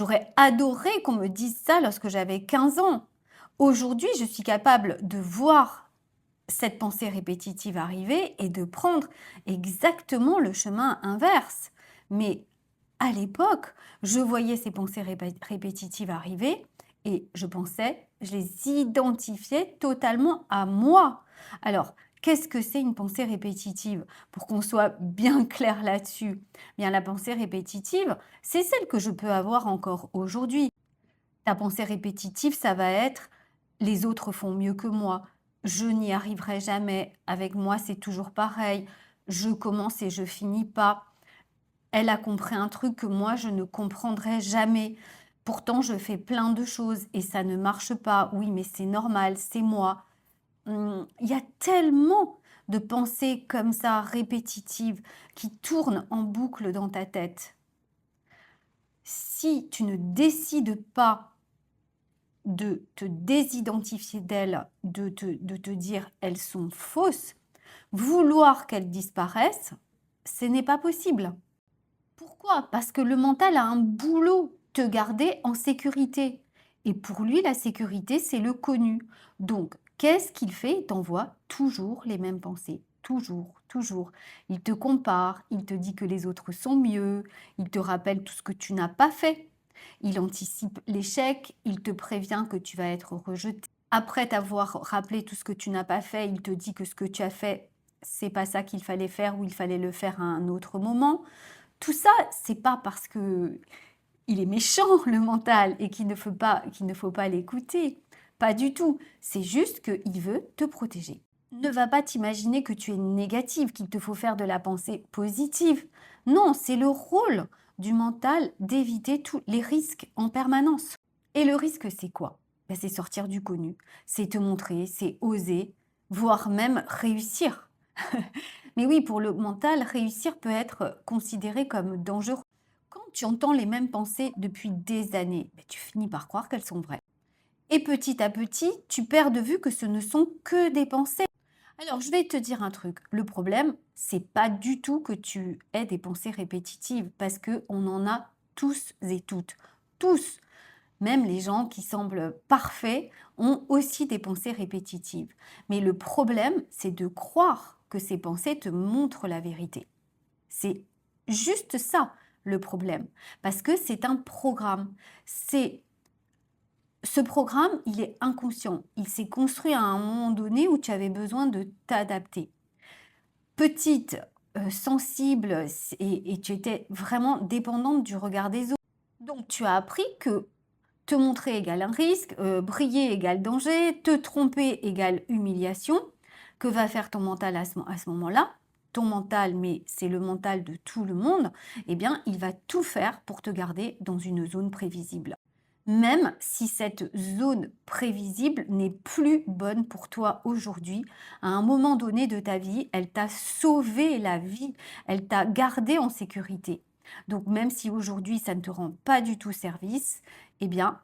J'aurais adoré qu'on me dise ça lorsque j'avais 15 ans. Aujourd'hui, je suis capable de voir cette pensée répétitive arriver et de prendre exactement le chemin inverse. Mais à l'époque, je voyais ces pensées répétitives arriver et je les identifiais totalement à moi. Alors, qu'est-ce que c'est une pensée répétitive? Pour qu'on soit bien clair là-dessus, bien la pensée répétitive, c'est celle que je peux avoir encore aujourd'hui. Ta pensée répétitive, ça va être: «Les autres font mieux que moi. Je n'y arriverai jamais. Avec moi, c'est toujours pareil. Je commence et je finis pas. Elle a compris un truc que moi, je ne comprendrai jamais. Pourtant, je fais plein de choses et ça ne marche pas. Oui, mais c'est normal, c'est moi». Il y a tellement de pensées comme ça, répétitives, qui tournent en boucle dans ta tête. Si tu ne décides pas de te désidentifier d'elles, de te dire: «Elles sont fausses», vouloir qu'elles disparaissent, ce n'est pas possible. Pourquoi? Parce que le mental a un boulot, te garder en sécurité. Et pour lui, la sécurité, c'est le connu. Donc, qu'est-ce qu'il fait? Il t'envoie toujours les mêmes pensées. Toujours, toujours. Il te compare, il te dit que les autres sont mieux, il te rappelle tout ce que tu n'as pas fait. Il anticipe l'échec, il te prévient que tu vas être rejeté. Après t'avoir rappelé tout ce que tu n'as pas fait, il te dit que ce que tu as fait, c'est pas ça qu'il fallait faire ou il fallait le faire à un autre moment. Tout ça, c'est pas parce que il est méchant le mental et qu'il ne faut pas l'écouter. Pas du tout. C'est juste qu'il veut te protéger. Ne va pas t'imaginer que tu es négative, qu'il te faut faire de la pensée positive. Non, c'est le rôle du mental d'éviter tous les risques en permanence. Et le risque, c'est quoi? Ben, c'est sortir du connu, c'est te montrer, c'est oser, voire même réussir. Mais oui, pour le mental, réussir peut être considéré comme dangereux. Quand tu entends les mêmes pensées depuis des années, ben, tu finis par croire qu'elles sont vraies. Et petit à petit, tu perds de vue que ce ne sont que des pensées. Alors, je vais te dire un truc. Le problème, c'est pas du tout que tu aies des pensées répétitives, parce que on en a tous et toutes. Tous. Même les gens qui semblent parfaits ont aussi des pensées répétitives. Mais le problème, c'est de croire que ces pensées te montrent la vérité. C'est juste ça le problème. Parce que c'est un programme. Ce programme, il est inconscient. Il s'est construit à un moment donné où tu avais besoin de t'adapter. Petite, sensible, et tu étais vraiment dépendante du regard des autres. Donc tu as appris que te montrer égale un risque, briller égale danger, te tromper égale humiliation. Que va faire ton mental à ce moment-là? Ton mental, mais c'est le mental de tout le monde, eh bien, il va tout faire pour te garder dans une zone prévisible. Même si cette zone prévisible n'est plus bonne pour toi aujourd'hui, à un moment donné de ta vie, elle t'a sauvé la vie, elle t'a gardé en sécurité. Donc même si aujourd'hui ça ne te rend pas du tout service, eh bien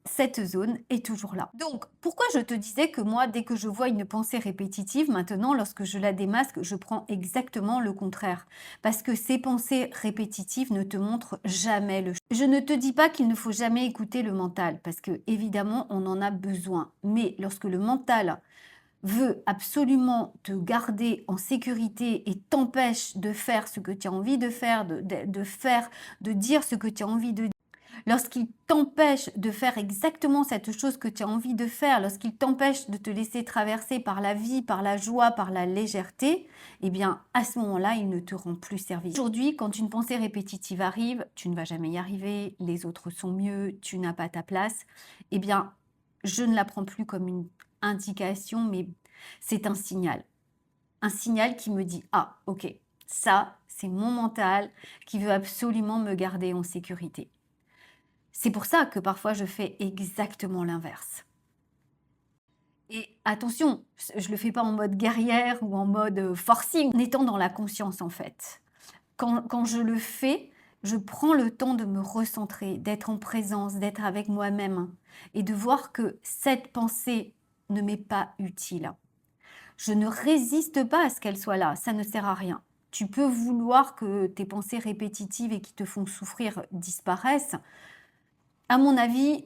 cette zone est toujours là. Donc, pourquoi je te disais que moi, dès que je vois une pensée répétitive, maintenant, lorsque je la démasque, je prends exactement le contraire. Parce que ces pensées répétitives ne te montrent jamais le chemin. Je ne te dis pas qu'il ne faut jamais écouter le mental, parce que évidemment, on en a besoin. Mais lorsque le mental veut absolument te garder en sécurité et t'empêche de faire ce que tu as envie de faire, de dire ce que tu as envie de dire, lorsqu'il t'empêche de faire exactement cette chose que tu as envie de faire, lorsqu'il t'empêche de te laisser traverser par la vie, par la joie, par la légèreté, eh bien, à ce moment-là, il ne te rend plus service. Aujourd'hui, quand une pensée répétitive arrive, tu ne vas jamais y arriver, les autres sont mieux, tu n'as pas ta place, eh bien, je ne la prends plus comme une indication, mais c'est un signal. Un signal qui me dit: «Ah, ok, ça, c'est mon mental qui veut absolument me garder en sécurité». C'est pour ça que parfois je fais exactement l'inverse. Et attention, je le fais pas en mode guerrière ou en mode forcing, en étant dans la conscience en fait. Quand je le fais, je prends le temps de me recentrer, d'être en présence, d'être avec moi-même et de voir que cette pensée ne m'est pas utile. Je ne résiste pas à ce qu'elle soit là, ça ne sert à rien. Tu peux vouloir que tes pensées répétitives et qui te font souffrir disparaissent. À mon avis,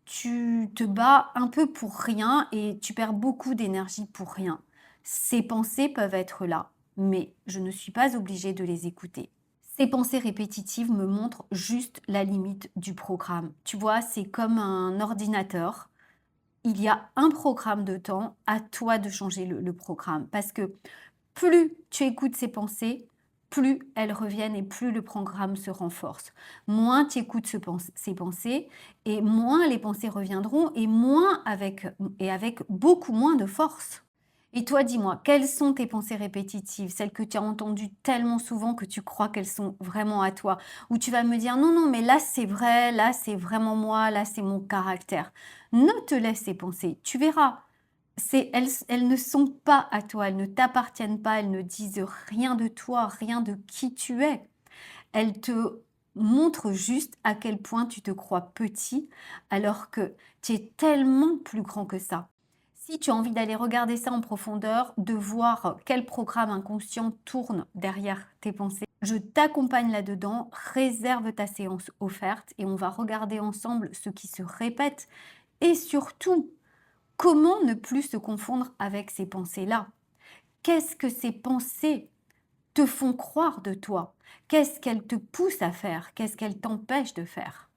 tu te bats un peu pour rien et tu perds beaucoup d'énergie pour rien. Ces pensées peuvent être là, mais je ne suis pas obligée de les écouter. Ces pensées répétitives me montrent juste la limite du programme. Tu vois, c'est comme un ordinateur. Il y a un programme de temps, à toi de changer le programme. Parce que plus tu écoutes ces pensées, plus elles reviennent et plus le programme se renforce. Moins tu écoutes ces pensées et moins les pensées reviendront et avec beaucoup moins de force. Et toi, dis-moi, quelles sont tes pensées répétitives, celles que tu as entendues tellement souvent que tu crois qu'elles sont vraiment à toi, où tu vas me dire non, non, mais là c'est vrai, là c'est vraiment moi, là c'est mon caractère. Note-les ces pensées, tu verras. Elles ne sont pas à toi, elles ne t'appartiennent pas, elles ne disent rien de toi, rien de qui tu es. Elles te montrent juste à quel point tu te crois petit, alors que tu es tellement plus grand que ça. Si tu as envie d'aller regarder ça en profondeur, de voir quel programme inconscient tourne derrière tes pensées, je t'accompagne là-dedans, réserve ta séance offerte et on va regarder ensemble ce qui se répète et surtout comment ne plus se confondre avec ces pensées-là. Qu'est-ce que ces pensées te font croire de toi? Qu'est-ce qu'elles te poussent à faire? Qu'est-ce qu'elles t'empêchent de faire?